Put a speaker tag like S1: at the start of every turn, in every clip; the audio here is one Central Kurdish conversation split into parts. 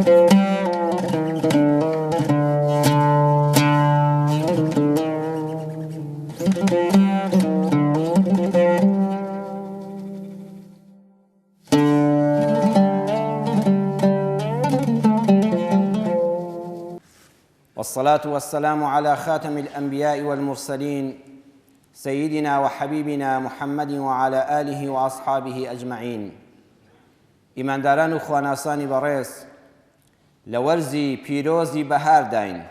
S1: والصلاة والسلام على خاتم الأنبياء والمرسلين سيدنا وحبيبنا محمد وعلى آله وأصحابه أجمعين. إيمان داران خواناساني بريس لورزي بيروزي بهار داين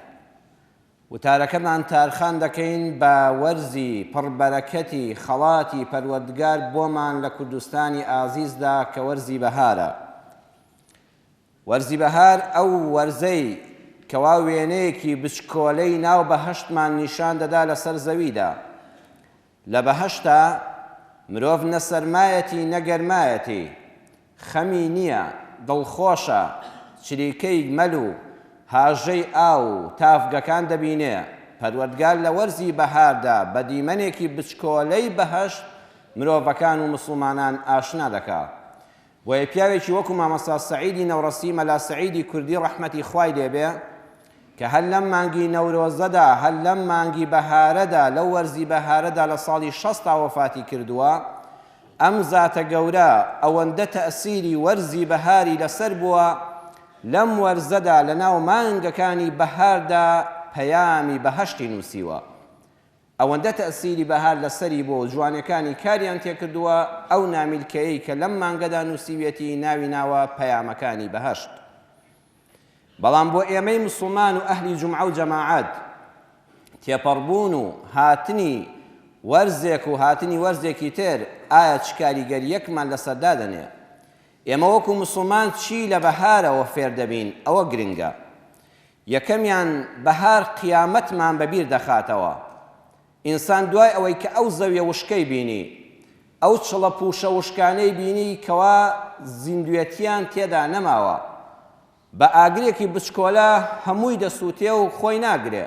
S1: وتاركمان تارخان دكين باورزي پربركتي خلاتي پروردگار بومان لكردستاني عزيز دا كورزي بهارا. ورزي بهار أو ورزي کەوا وێنەیەکی بچکۆلەی ناو بەهەشتمان نیشان دەدا لەسەر زەویدا. لە بەهەشتا مرۆڤ نە سەرمایەتی نە گەرمایەتی، خەمی نییە، دڵخۆشە، چریکەی مەل و هاژەی ئاو و تافگەکان دەبینێ. پەروەردگار لە وەرزی بەهاردا بە دیمەنێکی بچکۆلەی بەهەشت مرۆڤەکان و مسڵمانان ئاشنا دەکات. بۆیە پیاوێکی وەکو مامۆستا سەعیدی نەوڕەسی مەلا سەعیدی کوردی ڕەحمەتی خوای لێبێ کە هەر لەم مانگی نەورۆزەدا هەر لەم مانگی بەهارەدا لەو وەرزی بەهارەدا لە ساڵی 60 وەفاتی کردووە، ئەم زاتە گەورە ئەوەندە تەئسیری وەرزی بەهاری لەسەر بووە لەم وەرزەدا لە ناو مانگەکانی بەهاردا پەیامی بەهەشتی نووسیوە. ئەوەندە تەئسیری بەهار لەسەری بۆ جوانەکانی کاریان تێکردووە ئەو نامیلکەیەی کە لەم مانگەدا نووسیوێتی ناوی ناوە پەیامەکانی بەهەشت. بەڵام بۆ ئێمەی موسڵمان و ئەهلی جومعە و جەماعەت تێپەڕبوون و هاتنی وەرزێک و هاتنی وەرزێکی تر ئایا چ کاریگەریەکمان لەسەردا دەنێ؟ ئێمە وەکو موسڵمان چی لە بەهارەوە فێر دەبین؟ ئەوە گرنگە. یەکەمیان بەهار قیامەتمان بەبیر دەخاتەوە. ئینسان دوای ئەوەی کە ئەو زەویە وشکەی بینی، ئەو چڵە پوشە وشکانەی بینی کەوا زیندوێتیان تێدا نەماوە، بە ئاگرێکی بچکۆلە هەمووی دەسووتێ و خۆی ناگرێ،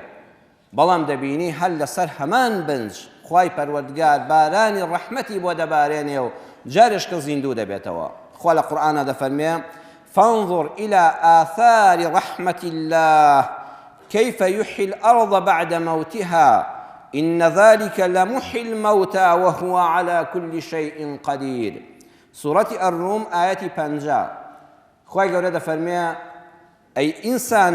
S1: بەڵام دەبینی هەر لەسەر هەمان بنج خوای پەروەردگار بارانی ڕەحمەتی بۆ دەبارێنێ و جارێشکە زیندوو دەبێتەوە. خوا لە قورئانە دەفەرمێ فانظر إلى آثار رحمة الله كيف يحيي الأرض بعد موتها إن ذلك لمحيي الموتى وهو على كل شيء قدير. سورة الروم آية 50. خوای گەورە دەفەرمێ ئەی ئینسان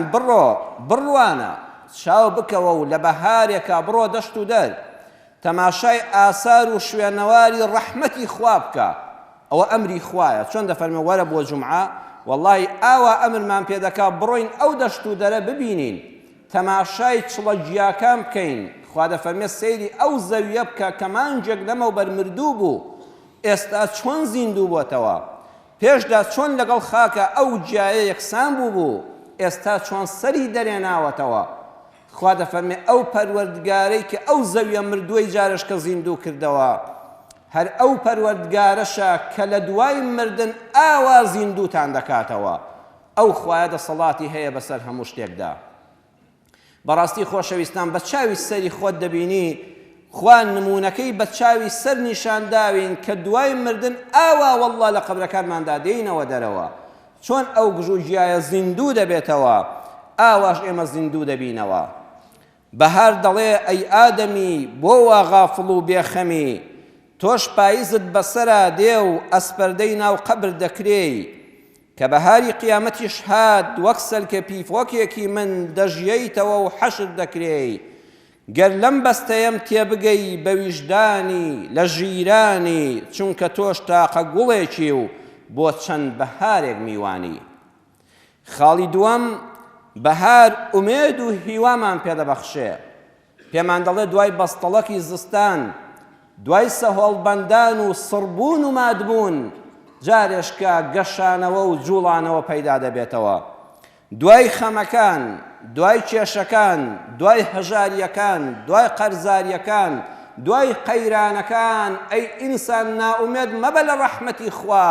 S1: بڕوانە چاو بکەوە و لە بەهارێکە بڕۆ دەشت و دەر تەماشای ئاسار و شوێنەواری ڕەحمەتی خوا بکە. ئەوە ئەمری خوایە. چۆن دەفەرمێ وەرە بۆ جومعە وەڵڵی ئاوا ئەمرمان پێ دەکا بڕۆین ئەو دەشت و دەرە ببینین، تەماشای چڵە گیاکان بکەین. خوا دەفەرمێ سەیری ئەو زەویە بکە کە مانجێک لەمەوبەر مردوو بوو، ئێستا چۆن زیندوو بۆتەوە، پێشدا چۆن لەگەڵ خاکە ئەو جیایە یەکسان بوو، ئێستا چۆن سەری دەرێناوەتەوە. خوا دەفەرمێ ئەو پەروەردگارەی کە ئەو زەویە مردووەی جارشکە زیندوو کردەوە، هەر ئەو پەروەردگارەشە کە لە دوای مردن ئاوا زیندووتان دەکاتەوە. ئەو خوایە دەسەڵاتی هەیە بەسەر هەموو شتێکدا. بەڕاستی خۆشەویستان بە چاوی سەری خۆت دەبینی خوا نمونونەکەی بە چاوی سەر نیشانداوین کە دوای مردن ئاوا وەڵڵا لە قەبرەکانماندا دێینەوە دەرەوە، چۆن ئەو گژوجیایە زیندوو دەبێتەوە ئاواش ئێمە زیندوو دەبینەوە. بەهار دەڵێ ئەی ئادەمی بۆ وا غافڵ و بێخەمی، تۆش پاییزت بەسەرا دێ و ئەسپەردەی ناو قەبر دەکرێی، کە بەهاری قیامەتیش هات وەک سەلکە پیفۆکێکی من دەژیەیتەوە و حەشر دەکرێی. گەر لەم بەستەیەم تێبگەی بە ویژدانی لە ژیرانی، چونکە تۆش تاقە گوڵێکی و بۆ چەند بەهارێک میوانی. خاڵی دووەم بەهار ئومێد و هیوامان پێدەبەخشێ. پێمان دەڵێ دوای بەستەڵەکی زستان، دوای سەهۆڵبەندان و سڕبوون و مادبوون، جارێشکە گەشانەوە و جوڵانەوە پەیدا دەبێتەوە. دوای خەمەکان، دوای کێشەکان، دوای هەژاریەکان، دوای قەرزاریەکان، دوای قەیرانەکان، ئەی ئینسان ناومێد مەبە لە ڕەحمەتی خوا.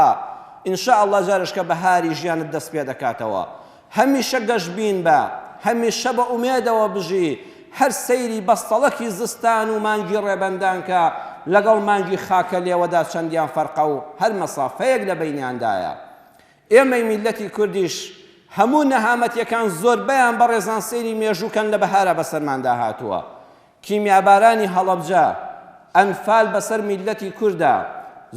S1: ئینشاءڵڵا جارشکە بەهاری ژیانت دەست پێ دەکاتەوە. هەمیشە گەشبین بە، هەمیشە بە ئومێدەوە بژی، هەر سەیری بەستەڵەکی زستان و مانگی ڕێبەندان کە لەگەڵ مانگی خاکە لێوەدا چەندیان فەرقە و هەر مەسافەیەک لە بەینیاندایە. ئێمەی میلەتی کوردیش هەموو نەهامەتیەکان زۆربەیان بە ڕێزانسێری مێژووکەن لە بەهارە بەسەرماندا هاتووە. کیمیابارانی هەڵەبجە، ئەنفال بەسەر میلەتی کووردا،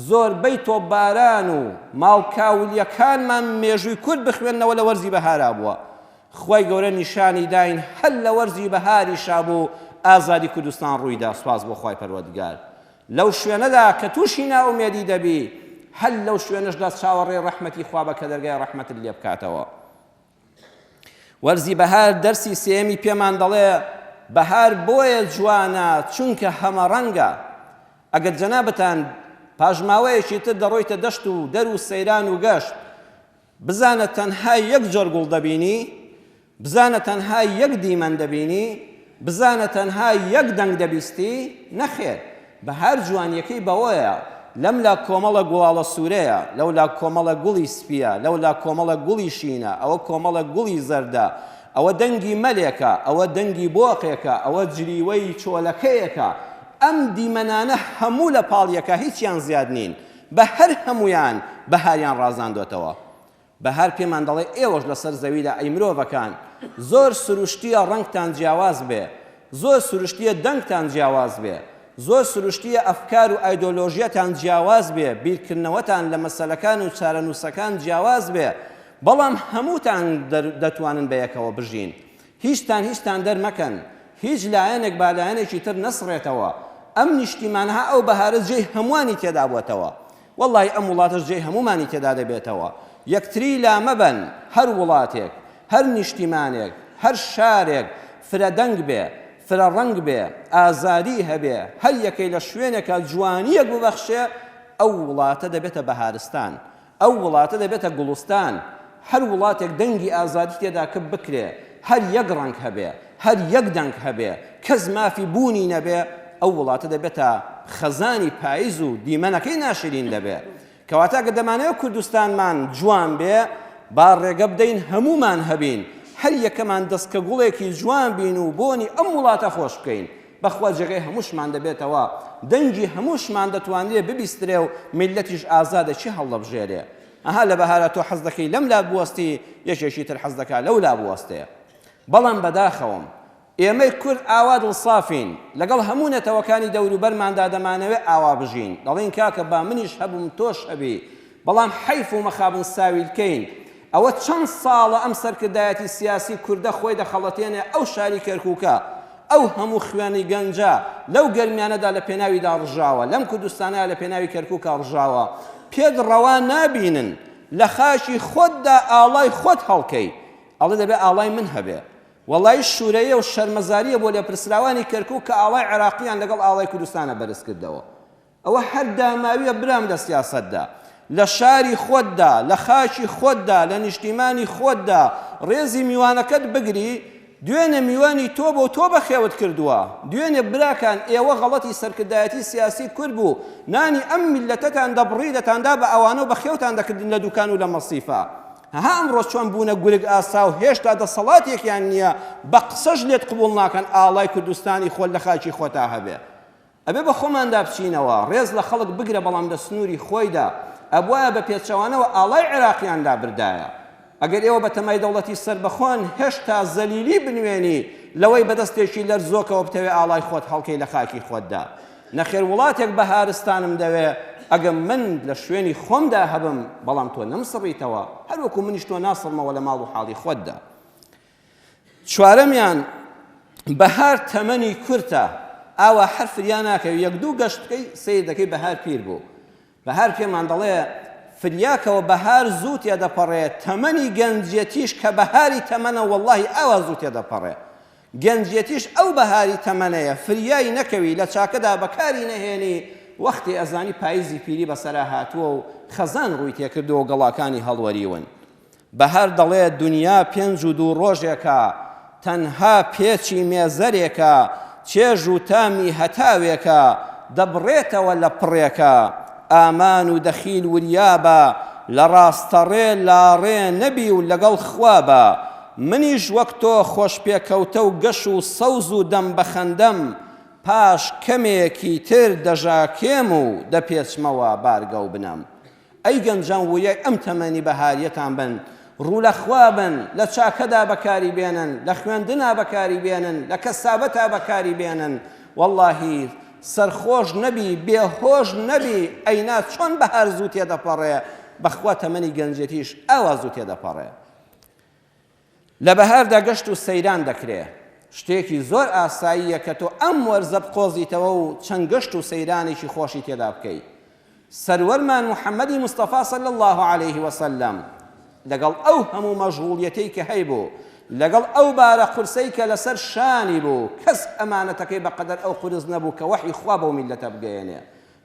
S1: زۆربەی تۆپباران و ماڵکاولیەکانمان مێژووی کورد بخوێننەوە لە وەرزی بەهارا بووە. خی گەورە نیشانی داین هەر لە وەرزی بەهاری شابوو ئازادی کوردستان ڕوویدا. سوپاس بۆ خی پەروەردگار. لەو شوێنەدا کە تووشی ناومێدی دەبی، هەر لەو شوێنەشدا چاوەڕێ ڕەحمەتی خوا بە کە دەرگای ڕەحمەتت لێ بکاتەوە. وەرزی بەهار دەرسی سێمی پێمان دەڵێ بەهار بۆیە جوانە چونکە هەمە ڕەنگە. ئەگەر جەنابەتان پاژماوەیەکی تر دەڕۆیتە دەشت و دەر و سەیران و گەشت، بزانە تەنها یەک جۆر گوڵ دەبینی، بزانە تەنها یەک دیمەن دەبینی، بزانە تەنها یەک دەنگ دەبیستی. نەخێر، بەهار جوانیەکەی بەوەیە لەملا کۆمەڵە گوڵاڵە سوورەیە، لەولا کۆمەڵە گوڵی سپیە، لەولا کۆمەڵە گوڵی شینە، ئەوە کۆمەڵە گوڵی زەردە، ئەوە دەنگی مەلێکە، ئەوە دەنگی بۆقێکە، ئەوە جلیوەی چۆلەکەیەکە. ئەم دیمەنانە هەموو لە پاڵیەکە هیچیان زیاد نین، بە هەر هەمویان بەهاریان ڕازاندوێتەوە. بەهار پێمان دەڵێ ئێوەش لەسەر زەویدا ئەی مرۆڤەکان زۆر سروشتیە ڕەنگتان جیاواز بێ، زۆر سروشتیە دەنگتان جیاواز بێ، زۆر سروشتیە ئەفکار و ئایدۆلۆژیەتان جیاواز بێ، بیرکردنەوەتان لە مەسەلەکان و چارەنووسەکان جیاواز بێ، بەڵام هەمووتان دەتوانن بەیەکەوە بژین. هیچتان دەرمەکەن، هیچ لایەنێک با لایەنێکی تر نەسڕێتەوە. ئەم نیشتیمانها ئەو بەهارە جێی هەمووانی تێدا بووەتەوە. وەڵڵی ئەم وڵاتەش جێی هەموومانی تێدا دەبێتەوە. یەکتری لا مەبەن، هەر وڵاتێک، هەر نیشتیمانێک، هەر شارێک فرەدەنگ بێ، فرە ڕەنگ بێ، ئازادی هەبێ، هەر یەکەی لە شوێنێکە جوانیەک ببەخشێ، ئەو وڵاتە دەبێتە بەهارستان، ئەو وڵاتە دەبێتە گوڵستان. هەر وڵاتێک دەنگی ئازادی تێدا کە بکرێ، هەر یەک ڕەنگ هەبێ، هەر یەک دەنگ هەبێ، کەس مافی بوونی نەبێ، ئەو وڵاتە دەبێتە خەزانی پاییز و دیمەنەکەی ناشرین دەبێ. کەواتە کە دەمانەوە کوردستانمان جوان بێ، با ڕێگە بدەین هەمومان هەبین، هەر یەکەمان دەستکە گوڵێکی جوان بین و بۆنی ئەم وڵاتە خۆش بکەین. بەخوا جێگەی هەمووشمان دەبێتەوە، دەنگی هەمووشمان دەتوانرێ ببیسترێ و میلەتیش ئازادە چی هەڵدەبژێرێ. ئەها لە بەهارە تۆ حەز دەکەی لەم لا بوەستی، یەکێکی تر حەز دەکات لەو لا بوەستەیە. بەڵام بەداخەوەم ئێمەی کورد ئاوا دڵسافین، لەگەڵ هەموو نەتەوەکانی دەوروبەرماندا دەمانەوێت ئاوا بژین. دەڵێن کاکە با منیش هەبووم تۆش هەبی، بەڵام حەیف و مەخابن ساویل کەین. ئەوە چەند ساڵە ئەم سەرکردایەتی سیاسی کوردە خۆی دەخەڵەتێنێ ئەو شاری کەرکووکە، ئەو هەموو خوێنی گەنجە لەو گەرمیانەدا لە پێناویدا ڕژاوە، لەم کوردستانە لە پێناوی کەرکووکە ڕژاوە. پێت ڕەوا نابینن لە خاشی خۆتدا ئاڵای خۆت هەڵکەی، ئەڵێ دەبێ ئاڵای من هەبێ. وەڵای شوورەیە و شەرمەزاریە بۆ لە پرسراوانی کەرکووک کە ئاڵای عێراقیان لەگەڵ ئاڵای کوردستانە بەرز کردەوە. ئەوە هەر داماویە برام لە سیاسەتدا، لە شاری خۆتدا، لە خاچی خۆتدا، لە نیشتیمانی خۆتدا ڕێزی میوانەکەت بگری، دوێنێ میوانی تۆ بۆ تۆ بەخێوت کردووە. دوێنێ براکان ئێوە غەڵەتی سەرکردایەتی سیاسی کورد بوو، نانی ئەم میلەتەتان دەبڕی دەتاندا بە ئەوانە و بەخێوتان دەکردن لە دوکان و لە مەسیفە. ها ئەمڕۆ چۆن بوونە گورگ ئاسا و هێشتا دەسەڵاتێکیان نییە، بە قسەش لێت قبوڵ ناکەن ئاڵای کوردستانی خۆت لە خاچی خۆتا هەبێ. ئەبێ بە خۆماندا بچینەوە، ڕێز لە خەڵک بگرە، بەڵام لە سنووری خۆیدا ئەبوایە بە پێچەوانەوە ئاڵای عێراقیاندا بردایە. ئەگەر ئێوە بە تەمای دەوڵەتی سەربەخۆن هێشتا زەلیلی بنوێنی لەوەی بەدەستێکی لەرزۆکەوە بتەوێ ئاڵای خۆت هەڵکەی لە خاکی خۆتدا. نەخێر وڵاتێک بەهارستانم دەوێ، ئەگەم من لە شوێنی خۆمدا هەبم، بەڵام تۆ نەمسڕیتەوە، هەروەکو منیش تۆ ناسڕمەوە لە ماڵ و حاڵی خۆتدا. چوارەمیان بەهار تەمەنی کورتە، ئاوا هەر فریان ناکەوی، یەک دوو گەشت بکەی سیر دەکەی بەهار پیر بوو. بەهار پێمان دەڵێ فریاکەوە بەهار زوو تێدەپەڕێت، تەمەنی گەنجێتیش کە بەهاری تەمەنە وەڵڵاهی ئاوا زوو تێدەپەڕێ. گەنجێتیش ئەو بەهاری تەمەنەیە، فریای نەکەوی، لە چاکەدا بەکاری نەهێنی، وەختی ئەزانی پاییزی پیری بەسەرا هاتووە و خەزان ڕووی تێکردەوە گەڵاکانی هەڵوەریون. بەهار دەڵێ دنیا 52 ڕۆژێکە، تەنها پێچی مێزەرێکە، چێژ و تامی هەتاوێکە، دەبڕێتەوە لە پڕێکە، ئامان و دەخیل وریابە، لە ڕاستەڕێ لاڕێ نەبی و لەگەڵ خوابە. منیش وەک تۆ خۆش پێکەوتە و گەش و سەوز و دەم بەخەندەم، پاش کەمێکی تر دەژاکێم و دەپێچمەوە بارگە و بنەم. ئەی گەنجان وریای ئەم تەمەنی بەهاریەتان بن، ڕوو لە خوا بن، لە چاکەدا بەکاری بێنن، لە خوێندنا بەکاری بێنن، لە کەسابەتا بەکاری بێنن. وەڵڵاهی سەرخۆش نەبی، بێهۆش نەبی، ئەینا چۆن بەهار زوو تێدەپەڕێ، بەخوا تەمەنی گەنجەتیش ئاوا زوو تێدەپەڕێ. لە بەهاردا گەشت و سەیران دەکرێ، شتێکی زۆر ئاساییە کە تۆ ئەم وەرزە بقۆزیتەوە و چەند گەشت و سەیرانێکی خۆشی تێدا بکەیت. سەروەرمان محەممەدی مستەفا صلی الله عليه وسلم لەگەڵ ئەو هەموو مەشغوڵیەتەی کە هەیبوو، لەگەڵ ئەو بارە قورسەی کە لەسەر شانی بوو، کەس ئەمانەتەکەی بەقەدەر ئەو قورس نەبوو کە وەحی خوا بەو میلەتە بگەیەنێ.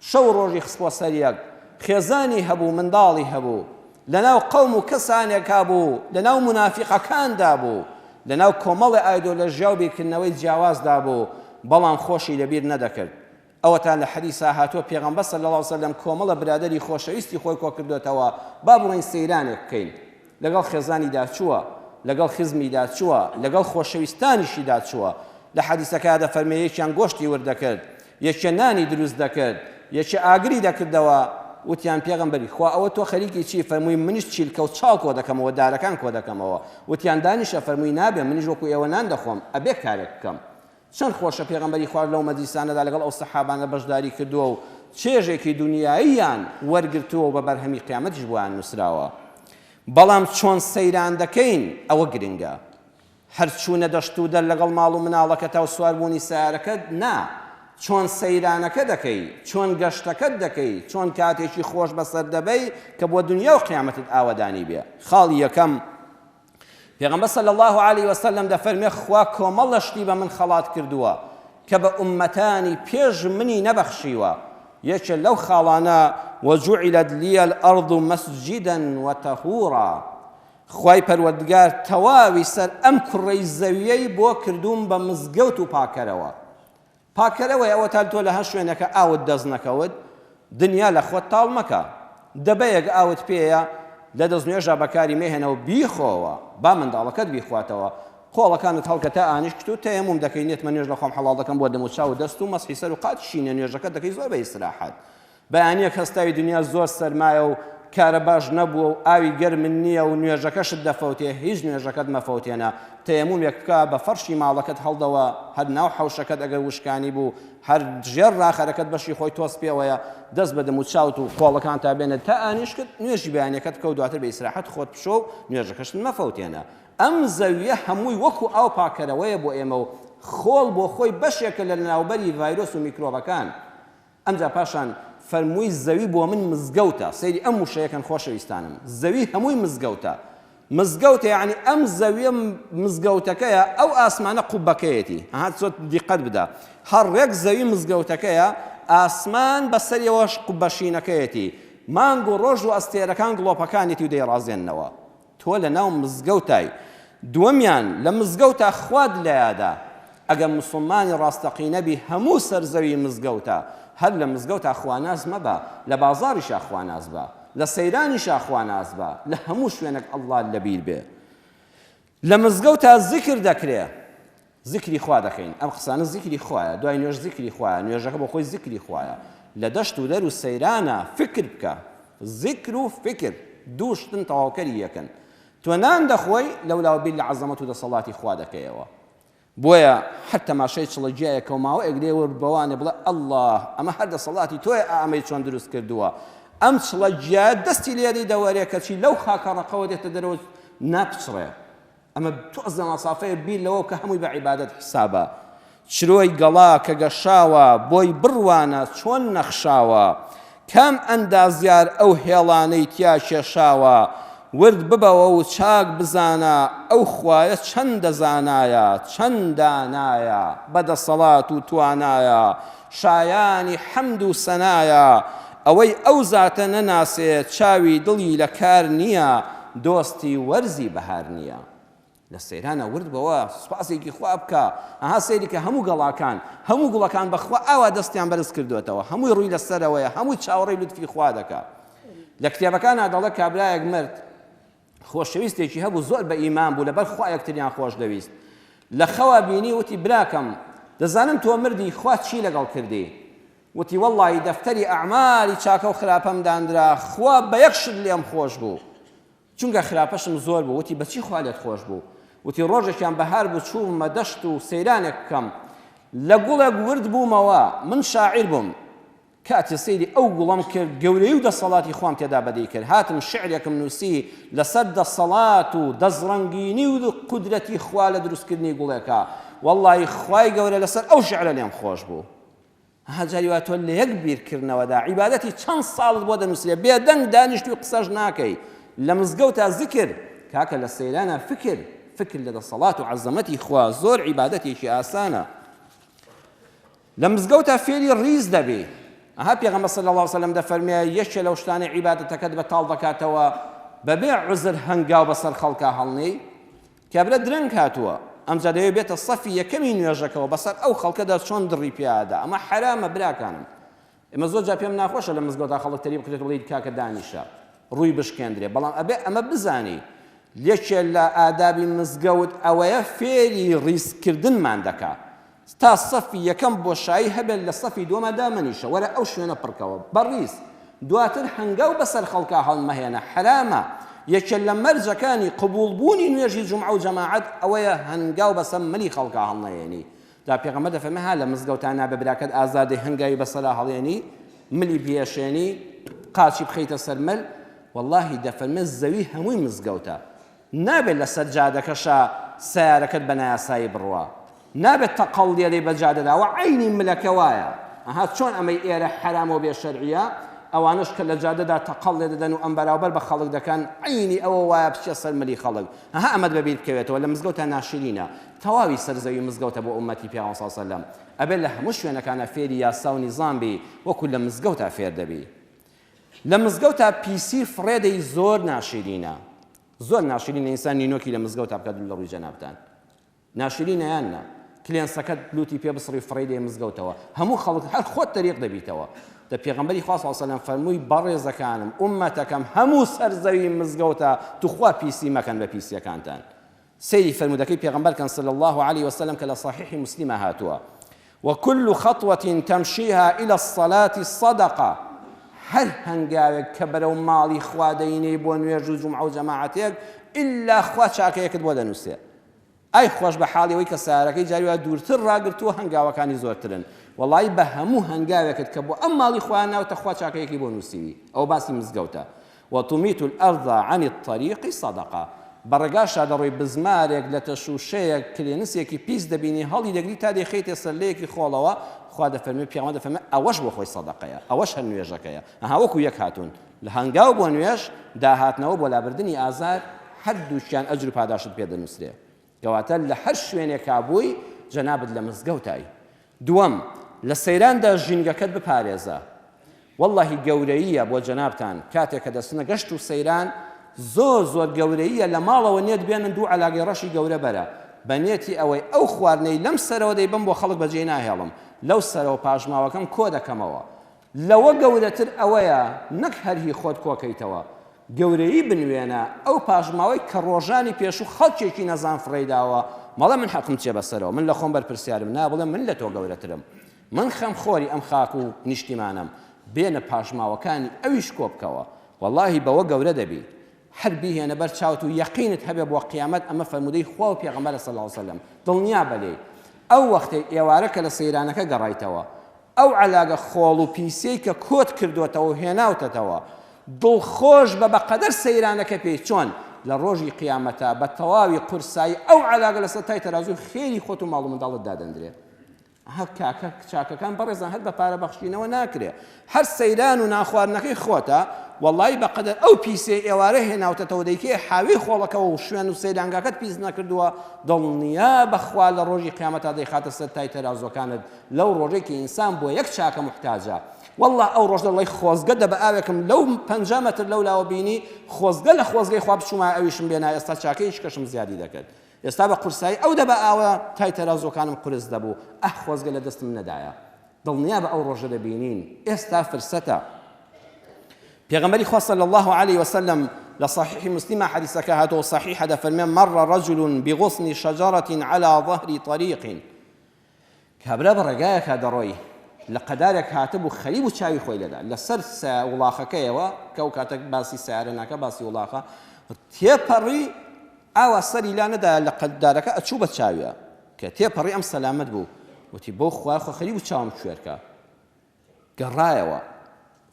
S1: شەو ڕۆژی خستبۆ سەریەک، خێزانی هەبوو، منداڵی هەبوو، لەناو قەوم و کەسانێکا بوو، لەناو منافقەکاندا بوو، لەناو کۆمەڵی ئایدۆلۆژیا و بیرکردنەوەی جیاوازدا بوو، بەڵام خۆشی لەبیر نەدەکرد. ئەوەتان لە حەدیثا هاتووە پێغەمبەر صلی الله علیه وسلم کۆمەڵە برادەری خۆشەویستی خۆی کۆ کردوێتەوە، با بڕۆین سەیرانێک بکەین. لەگەڵ خێزانیدا چووە، لەگەڵ خزمیدا چووە، لەگەڵ خۆشەویستانیشیدا چووە. لە حەدیثەکە دەفەرمێ یەکیان گۆشتی وردەکرد، یەکیان نانی دروست دەکرد، یەکی ئاگری دەکردەوە. وتیان پێغەمبەری خوا ئەوە تۆ خەریکی چی؟ فەرمووی منیش چیلکە و چاڵ کۆ دەکەمەوە، دارەکان کۆ دەکەمەوە. وتیان دانیشە؟ فەرمووی نابێ، منیش وەکو ئێوە نان دەخۆم، ئەبێ کارێک بکەم. چەند خۆشە پێغەمبەری خوا لەو مەجلیسانەدا لەگەڵ ئەو سەحابانە بەشداری کردووە و چێژێکی دنیاییان وەرگرتووە و بە بەرهەمی قیامەتیش بۆیان نووسراوە. بەڵام چۆن سەیران دەکەین ئەوە گرنگە. هەر چوونە دەشت و دەر لەگەڵ ماڵ و مناڵەکە تا و سواربوونی سیارەکەت نا، چۆن سەیرانەکە دەکەی، چۆن گەشتەکەت دەکەی، چۆن کاتێکی خۆش بەسەر دەبەی کە بۆ دنیا و قیامەتت ئاوەدانی بێ. خاڵی یەکەم، پێغەمبەر صلی الله عليه وسلم دەفەرمێ خوا کۆمەڵ شتی بە من خەڵات کردووە کە بە ئومەتانی پێش منی نەبەخشیوە. یەکێ لەو خاڵانە وەجوعلت لي الأرض مسجدا وطهورا، خوای پەروەردگار تەواوی سەر ئەم کوڕەی زەویەی بۆ کردووم بە مزگەوت و پاکەرەوە. پاکەرەوەی ئەوە تا تۆ لە هەر شوێنەکە ئاوت دەست نەکەوت، دنیا لە خۆت تاڵ مەکە، دەبەیەک ئاوت پێیە لە دەست نوێژە بەکاری مێهێنەوە بیخۆوە، با منداڵەکەت بیخواتەوە، قۆڵەکانت هەڵکە تا ئانیش کردو تەیەموم دەکەی، نێتمە نوێژ لە خۆم حەڵاڵ دەکەم بۆ دەم و چاو و دەست و مەسحی سەر و قاتشینە نوێژەکەت دەکەی زۆر بە ئیستراحەت. بەیانیەک هەستاوی دنیا زۆر سەرمایە و کارە باش نەبووە و ئاوی گەرمن نییە و نوێژەکەشت دەفەوتێ، هیچ نوێژەکەت مەفەوتێنە، تەیەمومێک بکە بە فەرشی ماڵەکەت هەڵدەوە، هەر ناو حەوشەکەت ئەگەر وشکانی بوو، هەر ژێر ڕاخەرەکەت بەشی خۆی تۆس پێوەیە، دەست بە دەم و چاوت و قۆڵەکان تا بێنێت تا ئانیش کرد، نوێژی بەیانیەکەت بکە و دواتر بە ئیستراحەت خۆت بشۆ و نوێژەکەشت مەفەوتێنە. ئەم زەویە هەمووی وەکو ئاو پاکەرەوەیە بۆ ئێمە و خۆڵ بۆ خۆی بەشێکە لە ناوبەری ڤایرۆس و میکرۆبەکان. ئەمجا پاشان فەرمووی زەوی بۆ من مزگەوتە. سەیری ئەم وشەیەکەن خۆشەویستانم، زەوی هەمووی مزگەوتە. مزگەوتە یعنی ئەم زەویە مزگەوتەکەیە، ئەو ئاسمانە قوبەکەیەتی. هات زۆر دیقەت بدە، هەڕێک زەوی مزگەوتەکەیە، ئاسمان بەسەریەوەش قوبەشینەکەیەتی، مانگ و ڕۆژ و ئەستێرەکان گڵۆپەکانێتی و دەیڕازێننەوە. تۆ لە ناو مزگەوتای. دووەمیان لە مزگەوتە خواد لەیادا، ئەگەر موسڵمانی ڕاستەقینەبی هەموو سەرزەوی مزگەوتە، هەر لە مزگەوتە خواناز مەبە، لە بازاریشا خواناز بە، لە سەیرانیشا خواناز بە، لە هەموو شوێنێک ئەڵڵا لەبیر بێ. لە مزگەوتە زیکر دەکرێ، زیکری خوا دەکەین. ئەم قسانە زیکری خوایە، دوای نوێژ زیکری خوایە، نوێژەکە بۆ خۆی زیکری خوایە. لە دەشت و دەر و سەیرانە فکر بکە، زیکر و فکر دوو شتن تەواوکەری یەکن. تۆ نان دەخۆی لەولاوە بیر لە عەزەمەت و دەسەڵاتی خوا دەکەیەوە. بۆیە هەر تەماشای چڵەجیایەکە و ماوە ئەگرێ بەوانێ بڵێ ئەڵڵاه ئەمە هەر دەسەڵاتی تۆیە ئامەی چۆن دروست کردووە. ئەم چڵەجیایە دەستی لێدەی دەوەرێ کەچی لەو خاکە ڕەقەوە دێتە دەرەوە ناپچڕێ. ئەمە تۆزە مەسافەیە بیر لەوە کە هەمووی بە عیبادەت حسابە. چرۆی گەڵا کە گەشاوە بۆی بڕوانە چۆن نەخشاوە، کام ئەندازیار ئەو هێڵانەی تیا کێشاوە، ورد ببەوە و چاک بزانە ئەو خوایە چەند دەزانایە چەند دانایە، بەدەسەڵات و توانایە، شایانی حەمد و سەنایە، ئەوەی ئەو زاتە نەناسێ چاوی دڵی لە کار نییە، دۆستی وەرزی بەهار نییە. لە سەیرانە ورد بەوە سوپاسێکی خوا بکە. ئەها سەیری کە هەموو گەڵاکان هەموو گوڵەکان بەخوا ئاوا دەستیان بەرز کردوێتەوە، هەمووی ڕووی لەسەرەوەیە، هەمووی چاوەڕێی لوتفی خوا دەکات. لە کتێبەکانە دەڵێ کابرایەک مرد، خۆشەویستێکی هەبوو، زۆر بە ئیمان بوو، لەبەر خوا یەکتریان خۆش دەویست. لە خەوا بینی وتی براکەم دەزانم تۆ مردی، خوا چی لەگەڵ کردی؟ وتی وەڵڵاهی دەفتەری ئەعمالی چاکە و خراپەم دانرا، خوا بە یەک شت لێم خۆش بوو. چونکە خراپەشم زۆر بوو وتی بەچی خوا لێت خۆش بوو وتی ڕۆژێکیان بەهار بوو چوومە دەشت و سەیرانێک بکەم لە گوڵێک ورد بوومەوە من شاعیر بووم کاتی سەیری ئەو گوڵم کرد گەورەی و دەسەڵاتی خۆم تێدا بەدەی کرد هاتم شعرێکم نووسی لەسەر دەسەڵات و دەزڕەنگینی و قودرەتی خوا لە دروستکردنی گوڵێکە وەڵڵی خوای گەورە لەسەر ئەو شعرە لێم خۆش بوو هەجاری وا تۆ لە یەک بیرکردنەوەدا عیبادەتی چەند ساڵت بۆ دەنووسێ بێدەنگ دانیشت و قسەش ناکەی لە مزگەوتە ذکر کاکە لە سەیرانە فکر لە دەسەڵات و عەزەمەتی خوا زۆر عیبادەتێکی ئاسانە لە مزگەوتە فێری ڕیز دەبێ ئەها پێغەمبەر صلی الله علیه وسلم دەفەرمێ یەکێ لەو شتانەی عیبادەتەکەت بەتاڵ دەکاتەوە بەبێ عوزر هەنگاو بەسەر خەڵکا هەڵنێی کابرا درەنگ هاتووە ئەمجا دەوێت بێتە سەفی یەکەمی نوێژەکەەوە بەسەر ئەو خەڵکەدا چۆن دڕی پیادا ئەمە حرامە براکانم ئێمە زۆر جا پێم ناخۆشە لە مزگەوتە خەڵک تەری بکرێت بڵێیت کاکە دانیشە ڕووی بشکێندرێ بەڵام ئەبێ ئەمە بزانی یەکێ لە ئادابی مزگەوت ئەوەیە فێری ڕیزکردنمان دەکات تا سەفی یەکەم بۆشایی هەبێت لە سەفی دووەمەدا منیشە وەرە ئەو شوێنە پڕکەوە بەڕیز دواتر هەنگاو بەسەر خەڵکا هەڵمەهێنە حرامە یەکێ لە مەرجەکانی قبوڵبوونی نوێژی جومعە و جەماعەت ئەوەیە هەنگاو بەسەر ملی خەڵکا هەڵنەهێنی دا پێغەمبەر دەفەرمێ ها لە مزگەوتانە بە براکەت ئازادی هەنگاوی بەسەرا هەڵێنی ملی بێشێنی قاچی بخەیتە سەر مل وەڵڵاهی دەفەرمێ زەوی هەمووی مزگەوتە نابێت لە سەرجادەکەشە سیارەکەت بە نایاسایی بڕوە نابێت تەقەڵ لێرەی بە جادەداوە عینی ملەکە وایە ئەها چۆن ئەمەی ئێرە حرام و بێشەرعیە ئەوانش کە لە جادەدا تەقەڵ لێ دەدەن و ئەم بەراوبەر بە خەڵک دەکەن عینی ئەوە وایە بچێ سەر ملی خەڵک ئەها ئەمەد بەبیر بکەوێتەوە لە مزگەوتە ناشرینە تەواوی سەرزەوی مزگەوتە بۆ ئومەتی پێغەمبەر صلی الله علیه وسلم ئەبێت لە هەموو شوێنەکانە فێری یاسا و نیزام بی وەکو لە مزگەوتە فێر دەبی لە مزگەوتە پیسی فڕێدەی زۆر ناشرینە زۆر ناشرینە ئینسان نینۆکی لە مزگەوتە بکات لە ڕووی جەنابتان ناشرینە یاننا کلێنسەکەت بلوتی پێ بسڕی فڕێدەی مزگەوتەوە هەموو خەڵک هەر خۆت تەریق دەبیتەوە دە پێغەمبەری خوا صلی الله علیه وسلم فەرمووی بەڕێزەکانم ئومەتەکەم هەموو سەرزەوی مزگەوتە توخوا پیسی مەکەن بە پیسیەکانتان سەیری فەرمودەکەی پێغەمبەر کەن صلی الله عليه وسلم کە لە صحیح مسلمە هاتووە وكل خطوة تمشيها إلى الصلاة صدقة هەر هەنگاوێک کە بەرەو ماڵی خوا دەینەی بۆ نوێژ و جومعە و جەماعەتێک ئیلا خوا چاکەیەکت بۆ دەنووسێ ئای خۆش بە حاڵیەوەی کە سیارەکەی جاریوە دوورتر ڕاگرتووە هەنگاوەکانی زۆرترن وەڵی بە هەموو هەنگاوێکت کە بۆ ئەم ماڵی خوا ناوتە خوا چاکەیەکی بۆ نووسیوی ئەو باسی مزگەوتە وتمیت الأرض عن الطريق صدقة بەڕێگاشا دەڕۆی بزمارێک لە تەشوشەیەک کلێنسێکی پیس دەبینی هەڵی دەگری تا دەخەیتێ سەر لەیەکی خۆڵەوە خوا دەفەرمێ پێغەمبەر دەفەرمێ ئەوەش بۆ خۆی سەدەقەیە ئەوەش هەر نوێژەکەیە ئەها وەکو یەک هاتوون لە هەنگاو بۆ نوێژ داهاتنەوە بۆ لابردنی ئازار هەردووشیان ئەجر و پاداشت پێ دەنووسرێ کەواتە لە هەر شوێنێکا بووی جەنابت لە مزگەوتای دووەم لە سەیراندا ژینگەکەت بپارێزە وەڵڵاهی گەورەییە بۆ جەنابتان کاتێک کە دەچنە گەشت و سەیران زۆر گەورەییە لە ماڵەوە نێت بێنن دوو عەلاقەی ڕەشی گەورە بەرە بە نێتی ئەوەی ئەو خواردنەی لەم سەرەوە دەیبم بۆ خەڵک بەجێ ناهێڵم لەو سەرەوە پاژماوەکەم کۆ دەکەمەوە لەوە گەورەتر ئەوەیە نەک هەرهی خۆت کۆکەیتەوە گەورەیی بنوێنە ئەو پاژماوەی کە ڕۆژانی پێش و خەڵکێکی نەزان فڕێداوە مەڵە من حەقم چێ بەسەرەوە من لە خۆم بەرپرسیارم نا بڵێم من لە تۆ گەورەترم من خەم خۆری ئەم خاک و نیشتیمانم بێنە پاژماوەکانی ئەویش کۆ بکەوە وەڵڵاهی بەوە گەورە دەبی هەر بیهێنە بەر چاوت و یەقینت هەبێ بۆ قیامەت ئەمە فەرمودەی خوا و پێغەمبەر صلی الله علیه وسلم دڵنیا بەلێ ئەو وەختەی ئێوارە کە لە سەیرانەکە گەڕایتەوە ئەو عەلاقە خۆڵ و پیسەی کە کۆت کردوێتەوە و هێناوتەتەوە دڵخۆش بە بەقەدەر سەیرانەکە پێی چۆن لە ڕۆژی قیامەتە بە تەواوی قورسایی ئەو عەلاقە لەسەر تای تەرازوی خێری خۆت و ماڵ و منداڵت دادەندرێ هەر چاکەکان بەڕێزان هەر بە پارە بەخشینەوە ناکرێ هەر سەیران و ناخواردنەکەی خۆتە وەڵڵی بەقەدەر ئەو پیسەی ئێوارە هێناوتەتەوە دەیکێ حاوی خۆڵەکەەوە و شوێن و سەیرانگاکەت پیس نەکردووە دڵنیا بەخوا لە ڕۆژی قیامەتە دەیخاتە سەر تای تەرازوەکانت لەو ڕۆژێکی ئینسان بۆ یەک چاکە محتاجە والله ئەو ڕۆژ دەڵی خۆزگە دە بە ئاوێکم لەو 5 مەتر لەولاوە بینی خۆزگە لە خۆزگەی خوا بچوومە ئەویشم بێنا ئێستا چاکەیش کەشم زیادی دەکرد ئێستا بە قورسایی ئەو دە بە ئاوە تای تەرازوەکانم قورس دەبوو خۆزگە لە دەستم نەدایە دڵنیا بە ئەو ڕۆژە دەبینین ئێستا فرسەتە پێغەمبەری خوا صلی الله عليه وسلم لصحيح مسلم حديث كهاتو صحيح هذا فرمان مر رجل بغصن شجرة على ظهر طريق كابلا برقايك هذا روي لە قەدارێک هاتبوو خەریب و چاوی خۆی لەدا لەسەر وڵاخەکەیەوە کە ئەو کاتێک باسی سیارە ناکە باسی وڵاخە تێپەڕی ئاوا سەری لا نەدا لە قەدارەکە ئەچوو بە چاویە کە تێپەڕی ئەم سەلامەت بوو وتی بۆ خوا خۆ خەریب و چاوم کوێرکە گەڕایەوە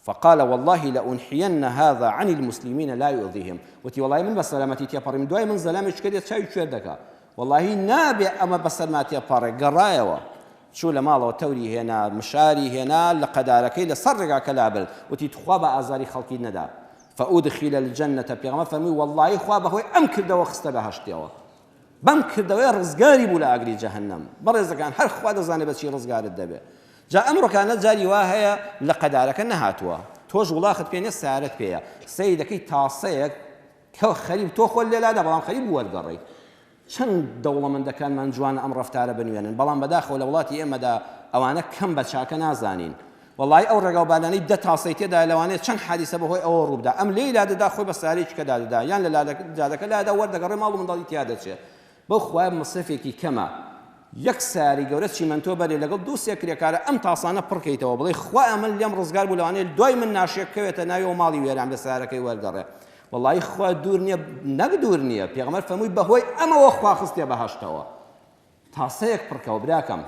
S1: فقال والله لأنحين هذا عن المسلمين لا يؤذيهم وتي والله من بسلامتي تيابارم دوای من زلامش كدي تشاي کوێر دەکا والله نابێ ئەمە بەسەرماتی پەڕێ گەڕایەوە چوو لە ماڵەوە تەوری هێنا مشاری هێنا لە قەدارەکەی لەسەر ڕێگاکە لابل وتی تخوا بە ئازاری خەڵکی نەدا فأدخل الجنة پێغەمبەر فەرمووی والله خوا بەهۆی ئەم کردەوە خستە بەهەشتەوە بەم کردەوەی ڕزگاری بوو لە ئاگری جەهەنەم بەڕێزەکان هەر خوا دەزانێت بە چی ڕزگارت دەبێت جا ئەمڕۆکانە جاری وا هەیە لە قەدارەکە نەهاتووە تۆش وڵاخت پێ نیە سیارەت پێیە سەی دەکەی تاسەیەک کە خەریب تۆ خۆت لێلادا بەڵام خەریب وەرگەڕێیت چەند دەوڵەمەندەکانمان جوانە ئەم ڕەفتارە بنوێنن بەڵام بەداخەوە لە وڵاتی ئێمەدا ئەوانە کەم بە چاکە نازانین وڵی ئەو ڕێگاوبانانەی دە تاسەی تێدا لەوانەیە چەند حادیسە بەهۆی ئەوە ڕووبدا ئەم لێی لادەدا خۆی بە ساریچکەدا دەدا یان لە جادەکە لادا وەردەگەڕێ ماڵ و منداڵی تیا دەچێت بەو خوای مەسرفێکی کەمە یەک ساری گەورە چیمەنتۆ بەرێ لەگەڵ دوو سێ کرێکارە ئەم تاسانە پڕکەیتەوە بڵێ خوا ئەمە لێم ڕزگار بوو لەوانەیە دوای من ناشێکەوێتە ناوی ماڵی وێران لە سارەکەی وەرگەڕێ والله خوا دوور نییە نەک دوور نییە پێغەمبەر فەرمووی بەهۆی ئەمەوە خوا خستێ بەهەشتەوە تاسەیەک پڕکەوە براکەم